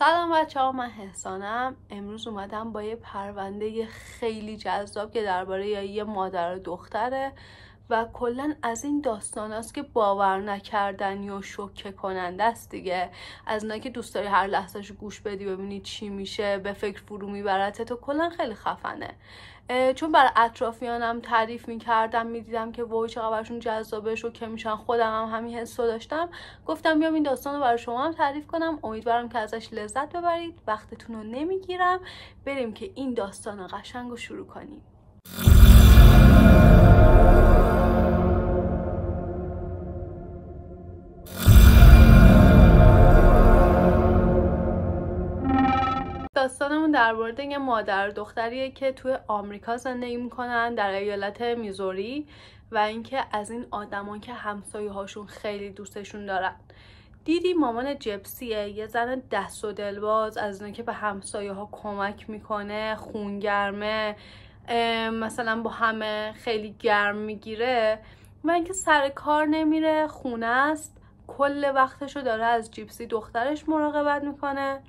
سلام بچه‌ها، من حسانم. امروز اومدم با یه پرونده خیلی جذاب که درباره یه مادر و دختره و کلا از این داستاناست که باور نکردنی و شوکه کننده است دیگه. از اونایی که دوست داری هر لحظهشو گوش بدی ببینی چی میشه، به فکر فرو میبرتت و کلا خیلی خفنه. چون برای اطرافیانم تعریف میکردم میدیدم که وای چقدر براشون جذابه، شوکه میشن، خودم هم همین حسو داشتم، گفتم بیام این داستان رو برای شما هم تعریف کنم. امیدوارم که ازش لذت ببرید. وقتتون رو نمیگیرم، بریم که این داستان قشنگ رو شروع کنیم. داستانمون در مورد یه مادر و دختریه که توی آمریکا زندگی میکنن، در ایالت میزوری، و اینکه از این آدمان که همسایه هاشون خیلی دوستشون دارن. دیدی مامان جپسیه، یه زن دست و دلباز، از اونه که به همسایه ها کمک میکنه، خونگرمه، مثلا با همه خیلی گرم میگیره، و اینکه سر کار نمیره، خونه است، کل وقتشو داره از جیپسی دخترش مراقبت میکنه.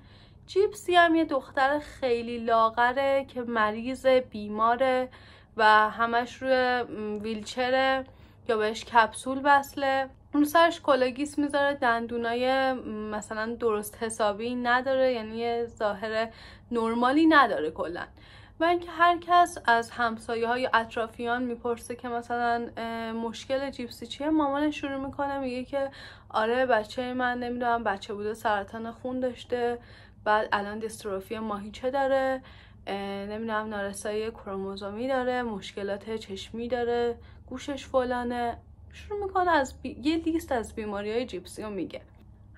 جیپسی هم یه دختر خیلی لاغره که مریض، بیماره و همش روی ویلچره یا بهش کپسول وصله. اون سرش کلاگیس میذاره، دندونای مثلا درست حسابی نداره، یعنی یه ظاهر نرمالی نداره کلا. و اینکه هر کس از همسایه های اطرافیان میپرسه که مثلا مشکل جیپسی چیه، مامانش شروع میکنه میگه که آره بچه من نمیدونم بچه بوده سرطان خون داشته، بعد الان دیستروفی ماهیچه داره، نمیدونم نارسایی کروموزومی داره، مشکلات چشمی داره، گوشش فلانه. شروع میکنه از یه لیست از بیماری های جیپسی رو میگه.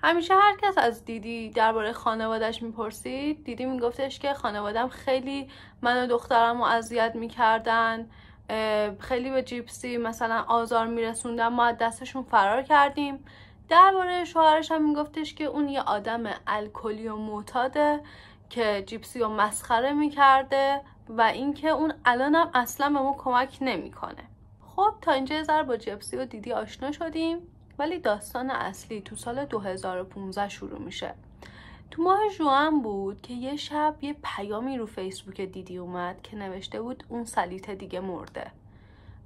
همیشه هر کس از دیدی درباره خانواده‌اش میپرسید، دیدی میگفتش که خانواده‌ام خیلی من و دخترم رو اذیت میکردن، خیلی به جیپسی مثلا آزار میرسوندن، ما از دستشون فرار کردیم. درباره شوهرش هم میگفتش که اون یه آدم الکلی و معتاده که جیپسی رو مسخره میکرده و اینکه اون الانم اصلا به ما کمک نمیکنه. خب تا اینجا ذره با جیپسی و دیدی آشنا شدیم، ولی داستان اصلی تو سال 2015 شروع میشه. تو ماه ژوئن بود که یه شب یه پیامی رو فیسبوک دیدی اومد که نوشته بود اون سلیط دیگه مرده،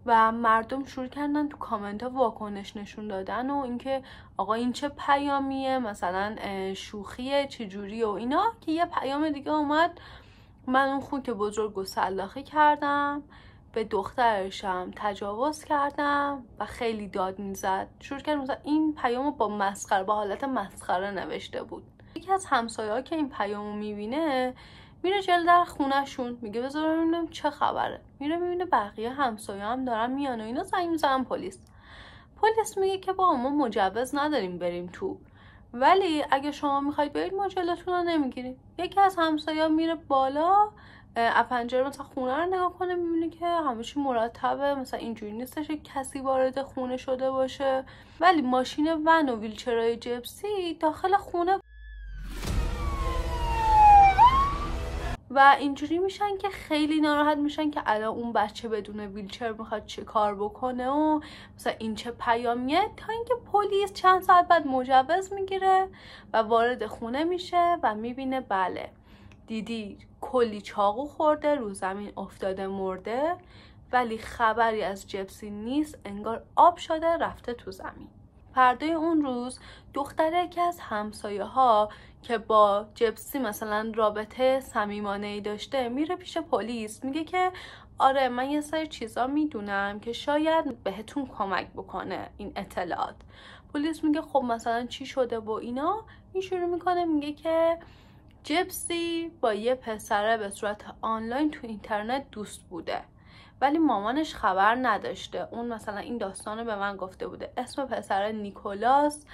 و مردم شروع کردن تو کامنت ها واکنش نشون دادن و اینکه آقا این چه پیامیه، مثلا شوخیه چجوری و اینا. که یه پیام دیگه اومد، من اون خوک بزرگ و سلاخی کردم، به دخترشم تجاوز کردم، و خیلی داد میزد. شروع کرد مثلا این پیامو با مسخره، با حالت مسخره نوشته بود. یکی از همسایه‌ها که این پیامو میبینه میره جلو در خونه‌شون، میگه بذار ببینم چه خبره. میره میبینه بقیه همسایه هم دارن میان و اینا، زنگ میزنن پلیس. پلیس میگه که با ما مجوز نداریم بریم تو، ولی اگه شما میخواید برید ما جلوتون رو نمیگیریم. یکی از همسایه‌ها میره بالا از پنجره مثلا خونه رو نگاه کنه، میبینه که همه چی مرتبه، مثلا اینجوری نیستش کسی وارد خونه شده باشه. ولی ماشین ون و ویلچرهای جپسی داخل خونه و اینجوری میشن که خیلی ناراحت میشن که الان اون بچه بدون ویلچر میخواد چه کار بکنه و مثلا این چه پیامیه. تا اینکه پلیس چند ساعت بعد مجوز میگیره و وارد خونه میشه و میبینه بله دیدی کلی چاقو خورده، رو زمین افتاده مرده، ولی خبری از جپسی نیست، انگار آب شده رفته تو زمین. فردای اون روز دختره یکی از همسایه ها که با جپسی مثلا رابطه صمیمانه‌ای داشته میره پیش پلیس، میگه که آره من یه سری چیزا میدونم که شاید بهتون کمک بکنه این اطلاعات. پلیس میگه خب مثلا چی شده و اینا. این شروع میکنه میگه که جپسی با یه پسره به صورت آنلاین تو اینترنت دوست بوده، ولی مامانش خبر نداشته. اون مثلا این داستانو به من گفته بوده. اسم پسر نیکولاس.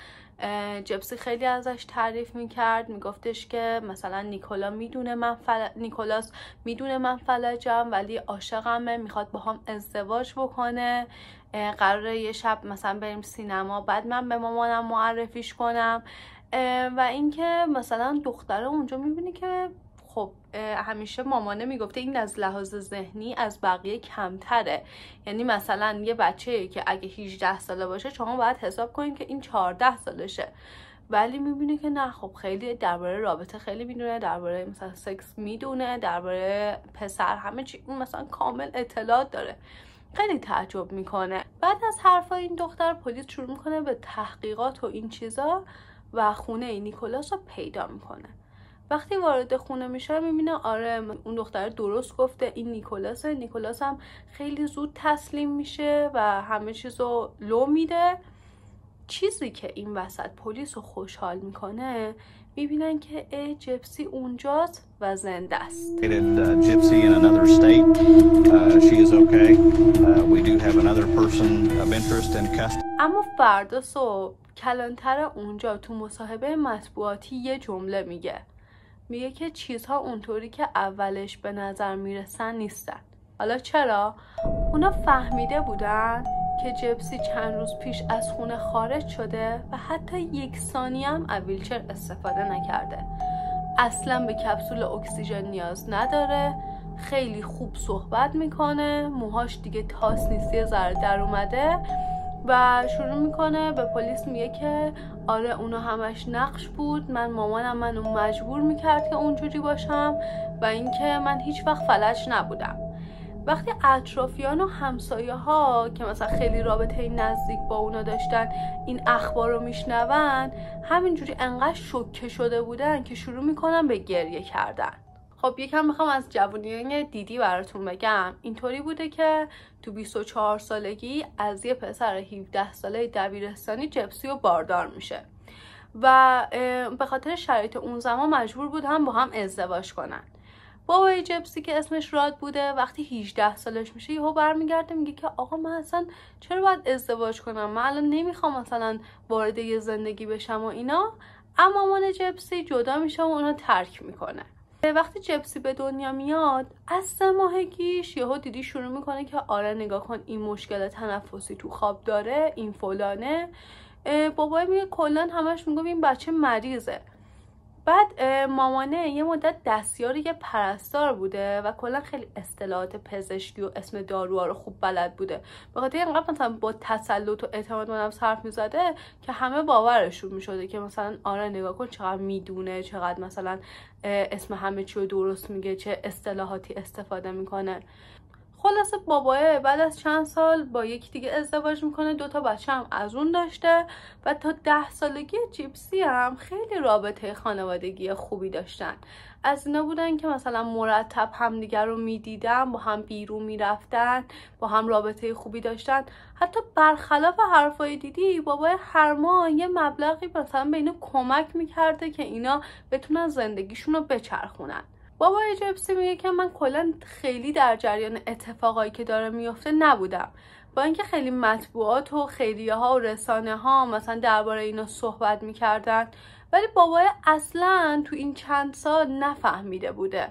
جپسی خیلی ازش تعریف میکرد، میگفتش که مثلا نیکولاس میدونه من فلجم ولی عاشقمه، میخواد با هم ازدواج بکنه، قراره یه شب مثلا بریم سینما، بعد من به مامانم معرفیش کنم. و اینکه مثلا دختره اونجا میبینه که خب همیشه مامانه میگفته این از لحاظ ذهنی از بقیه کمتره، یعنی مثلا یه بچه که اگه 18 ساله باشه شما باید حساب کنید که این 14 سالشه، ولی میبینه که نه، خب خیلی درباره رابطه خیلی میدونه، درباره مثلا سکس میدونه، درباره پسر همه چی مثلا کامل اطلاعات داره. خیلی تعجب میکنه. بعد از حرفای این دختر پلیس شروع میکنه به تحقیقات و این چیزا و خونه نیکولاس رو پیدا میکنه. وقتی وارد خونه میشه میبینه آره اون دختر درست گفته، این نیکولاسه. نیکولاس هم خیلی زود تسلیم میشه و همه چیزو لو میده. چیزی که این وسط پلیس رو خوشحال میکنه، میبینن که جپسی اونجاست و زنده است. Gypsy in another state. She is okay. We do have another person of interest in custody. اما فردا صبح کلانتر اونجا تو مصاحبه مطبوعاتی یه جمله میگه که چیزها اونطوری که اولش به نظر میرسن نیستن. حالا چرا؟ اونا فهمیده بودن که جپسی چند روز پیش از خونه خارج شده و حتی 1 ثانیه هم از ویلچر استفاده نکرده. اصلا به کپسول اکسیژن نیاز نداره، خیلی خوب صحبت میکنه، موهاش دیگه تاس نیست، یه ذره در اومده و شروع میکنه به پلیس میگه که آره اونا همش نقش بود، مامانم منو مجبور میکرد که اونجوری باشم و اینکه من هیچ وقت فلج نبودم. وقتی اطرافیان و همسایه ها که مثلا خیلی رابطه نزدیک با اونا داشتن این اخبار رو میشنون، همینجوری انقدر شوکه شده بودن که شروع میکنن به گریه کردن. خب یکم میخوام از جوونی دیدی براتون بگم. اینطوری بوده که تو 24 سالگی از یه پسر 17 ساله دبیرستانی جپسی و باردار میشه و به خاطر شرایط اون زمان مجبور بود هم با هم ازدواج کنن. بابای جپسی که اسمش راد بوده وقتی 18 سالش میشه یهو برمیگرده میگه که آقا من اصلا چرا باید ازدواج کنم، من الان نمیخوام مثلا وارد یه زندگی بشم و اینا. اما مامان جپسی جدا میشه و اونو ترک میکنه. وقتی جپسی به دنیا میاد از 3 ماهگیش یهو دیدی شروع میکنه که آره نگاه کن این مشکل تنفسی تو خواب داره، این فلانه. بابای میگه کلا همش میگه این بچه مریضه. بعد مامانه یه مدت دستیار یه پرستار بوده و کلا خیلی اصطلاحات پزشکی و اسم داروها رو خوب بلد بوده. به خاطر اینقدر مثلا با تسلط و اعتماد به نفس حرف میزده که همه باورشون میشده که مثلا آره نگاه کن چقدر میدونه، چقدر مثلا اسم همه چی رو درست میگه، چه اصطلاحاتی استفاده میکنه. خلاصه باباه بعد از چند سال با یکی دیگه ازدواج میکنه، 2 تا بچه هم از اون داشته و تا 10 سالگی جپسی هم خیلی رابطه خانوادگی خوبی داشتن. از اینا بودن که مثلا مرتب همدیگر رو میدیدن، با هم بیرون میرفتن، با هم رابطه خوبی داشتن. حتی برخلاف حرفای دیدی بابای هر ماه یه مبلغی مثلا به اینا کمک میکرده که اینا بتونن زندگیشون رو بچرخونن. بابای جپسی میگه که من کلا خیلی در جریان اتفاقایی که داره میفته نبودم، با اینکه خیلی مطبوعات و خیریه ها و رسانه ها مثلا درباره اینا صحبت میکردن، ولی بابای اصلا تو این چند سال نفهمیده بوده.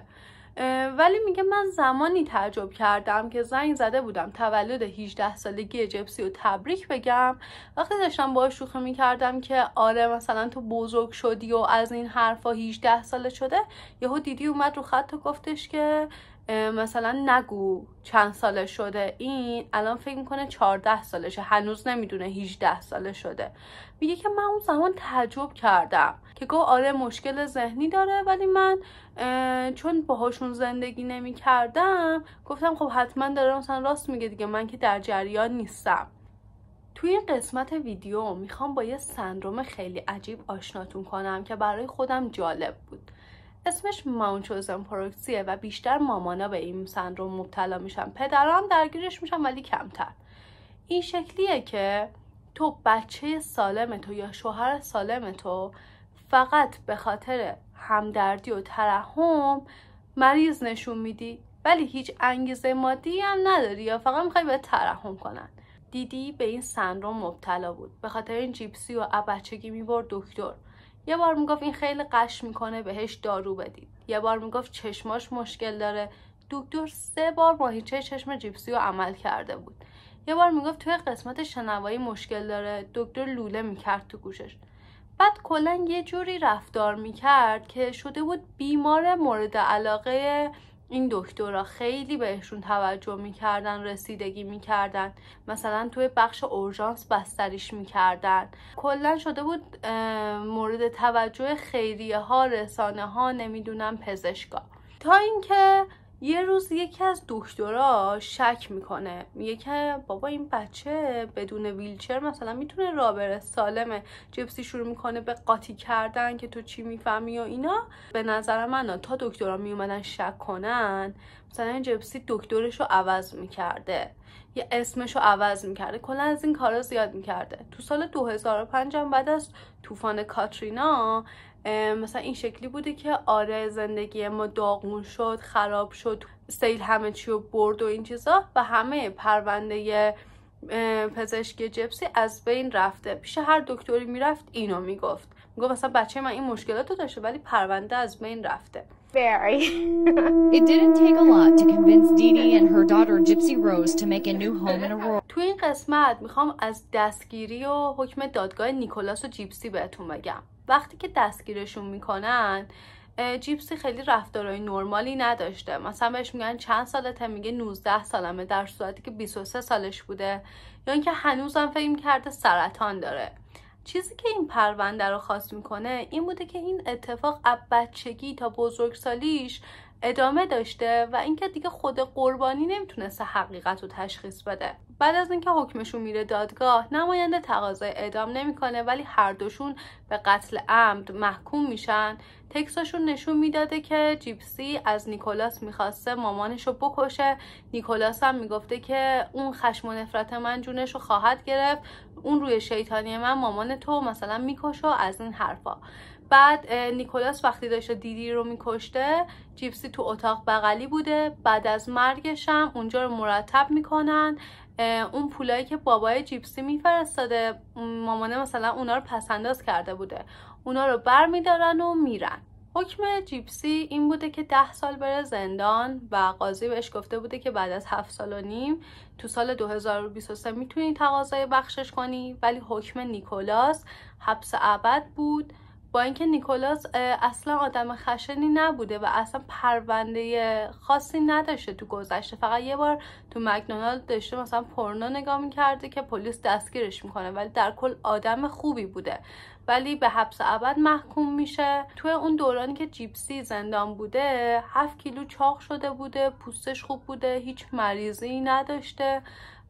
ولی میگه من زمانی تعجب کردم که زنگ زده بودم تولد 18 سالگی جپسی رو تبریک بگم. وقتی داشتم باهاش شوخی میکردم که آره مثلا تو بزرگ شدی و از این حرفا 18 ساله شده، یهو دیدی اومد رو خط و گفتش که مثلا نگو چند ساله شده، این الان فکر میکنه 14 سالشه، هنوز نمیدونه 18 ساله شده. میگه که من اون زمان تعجب کردم که گفت آره مشکل ذهنی داره، ولی من چون باهاشون زندگی نمی کردم گفتم خب حتما داره مثلا راست میگه دیگه، من که در جریان نیستم. توی این قسمت ویدیو میخوام با یه سندروم خیلی عجیب آشناتون کنم که برای خودم جالب بود. اسمش مانچوزن پروکسیه و بیشتر مامانا به این سندروم مبتلا میشن، پدرها هم درگیرش میشن ولی کمتر. این شکلیه که تو بچه سالم تو یا شوهر سالم تو فقط به خاطر همدردی و ترحم مریض نشون میدی، ولی هیچ انگیزه مادی هم نداری یا فقط میخوای به ترحم کنن. دیدی به این سندروم مبتلا بود، به خاطر این جیپسی و بچگی میبرد دکتر. یه بار میگفت این خیلی قش میکنه بهش دارو بدید، یه بار میگفت چشماش مشکل داره، دکتر 3 بار ماهیچه چشم جیپسی رو عمل کرده بود. یه بار میگفت توی قسمت شنوایی مشکل داره، دکتر لوله میکرد تو گوشش. بعد کلا یه جوری رفتار میکرد که شده بود بیمار مورد علاقه این دکترها خیلی بهشون توجه میکردن، رسیدگی میکردن، مثلا توی بخش اورژانس بستریش میکردن. کلا شده بود مورد توجه خیریه ها، رسانه ها، نمیدونم پزشکا. تا اینکه یه روز یکی از دکترها شک میکنه، میگه که بابا این بچه بدون ویلچر مثلا میتونه راه بره، سالمه. جیپسی شروع میکنه به قاطی کردن که تو چی میفهمی و اینا. به نظر من تا دکترها میومدن شک کنن، مثلا جیپسی دکترشو عوض میکرده یا اسمشو عوض میکرده، کلا از این کارا زیاد میکرده. تو سال 2005 هم بعد از طوفان کاترینا مثلا این شکلی بوده که آره زندگی ما داغون شد، خراب شد، سیل همه چی رو برد و این چیزا، و همه پرونده پزشکی جیپسی از بین رفته. پیش هر دکتری میرفت اینو میگفت مثلا بچه من این مشکلاتو داشته ولی پرونده از بین رفته. Very. It didn't take a lot to convince Dee Dee and her daughter Gypsy Rose to make a new home in Aurora. تو این قسمت میخوام از دستگیری و حکم دادگاه نیکولاس و جیپسی بهتون بگم. وقتی که دستگیرشون میکنن، جیپسی خیلی رفتارهای نرمالی نداشته. مثلا بهش میگن چند سالته، میگه 19 سالمه، در صورتی که 23 سالش بوده، یا اینکه هنوزم فکر میکرده سرطان داره. چیزی که این پرونده رو خاص میکنه این بوده که این اتفاق از بچگی تا بزرگسالیش ادامه داشته و اینکه دیگه خود قربانی نمیتونسته حقیقت رو تشخیص بده. بعد از اینکه حکمشون میره دادگاه، نماینده تقاضای اعدام نمیکنه ولی هر دوشون به قتل عمد محکوم میشن. تکساشون نشون میداده که جیپسی از نیکولاس میخواسته مامانشو بکشه، نیکولاس هم میگفته که اون خشم و نفرت من جونشو خواهد گرفت، اون روی شیطانی من مامان تو مثلا میکشه، از این حرفا. بعد نیکولاس وقتی داشته دیدی رو میکشته، جیپسی تو اتاق بغلی بوده. بعد از مرگش هم اونجا رو مرتب میکنن. اون پولایی که بابای جیپسی میفرستاده، مامانه مثلا اونا رو پسنداز کرده بوده، اونا رو بر میدارن و میرن. حکم جیپسی این بوده که 10 سال بره زندان و قاضی بهش گفته بوده که بعد از 7 سال و نیم تو سال 2023 میتونی تقاضای بخشش کنی. ولی حکم نیکولاس حبس ابد بود، با اینکه نیکولاس اصلا آدم خشنی نبوده و اصلا پرونده خاصی نداشته تو گذشته. فقط یه بار تو مکدونالد داشته مثلا پورنو نگاه میکرده که پلیس دستگیرش میکنه، ولی در کل آدم خوبی بوده. ولی به حبس ابد محکوم میشه. توی اون دورانی که جیپسی زندان بوده 7 کیلو چاق شده بوده، پوستش خوب بوده، هیچ مریضی نداشته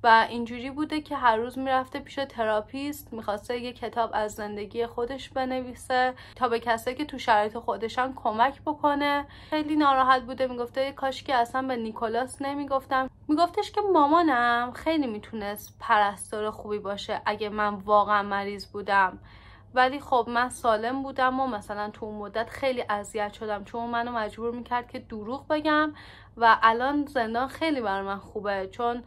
و اینجوری بوده که هر روز میرفته پیش تراپیست، میخواسته یه کتاب از زندگی خودش بنویسه تا به کسایی که تو شرایط خودشان کمک بکنه. خیلی ناراحت بوده، میگفته کاش که اصلا به نیکولاس نمیگفتم. میگفتش که مامانم خیلی میتونست پرستار خوبی باشه اگه من واقعا مریض بودم، ولی خب من سالم بودم و مثلا تو اون مدت خیلی اذیت شدم چون منو مجبور میکرد که دروغ بگم و الان زندان خیلی برای من خوبه چون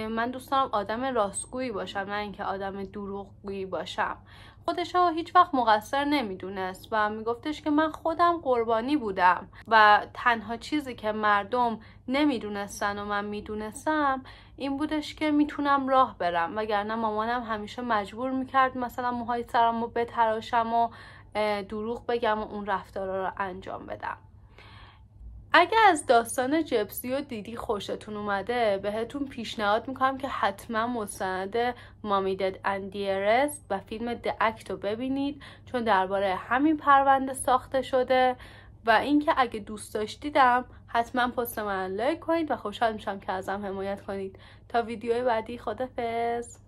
من دوست دارم آدم راستگویی باشم نه اینکه آدم دروغگویی باشم. خودشو هیچ وقت مقصر نمیدونست و میگفتش که من خودم قربانی بودم و تنها چیزی که مردم نمیدونستن و من میدونستم این بودش که میتونم راه برم، وگرنه مامانم همیشه مجبور میکرد مثلا موهای سرمو بتراشم و دروغ بگم و اون رفتارا رو انجام بدم. اگه از داستان جیپسی و دیدی خوشتون اومده، بهتون پیشنهاد میکنم که حتما مستند مامی دد اند دیرست و فیلم د اکت رو ببینید چون درباره همین پرونده ساخته شده. و اینکه اگه دوست داشتیدم حتما پست من لایک کنید و خوشحال میشم که ازم حمایت کنید. تا ویدیوی بعدی، خدافظ.